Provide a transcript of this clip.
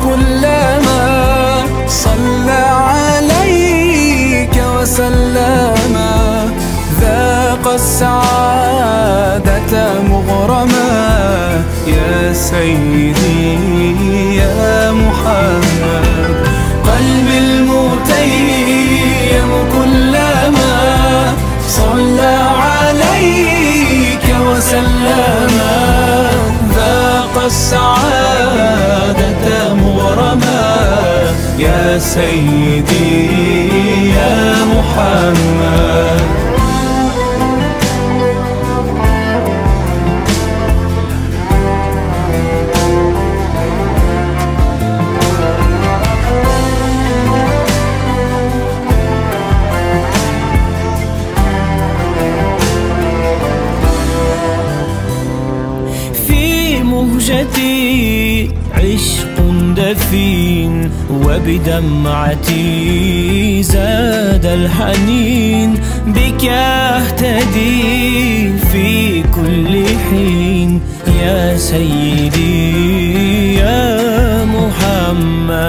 كلما صلى عليك وسلم ذاق السعادة مغرما يا سيدي يا محمد. قلبي المتيم كلما صلى عليك وسلم ذاق السعادة مغرما يا سيدي يا محمد. مهجتي عشق دفين وبدمعتي زاد الحنين بك أهتدي في كل حين يا سيدي يا محمد.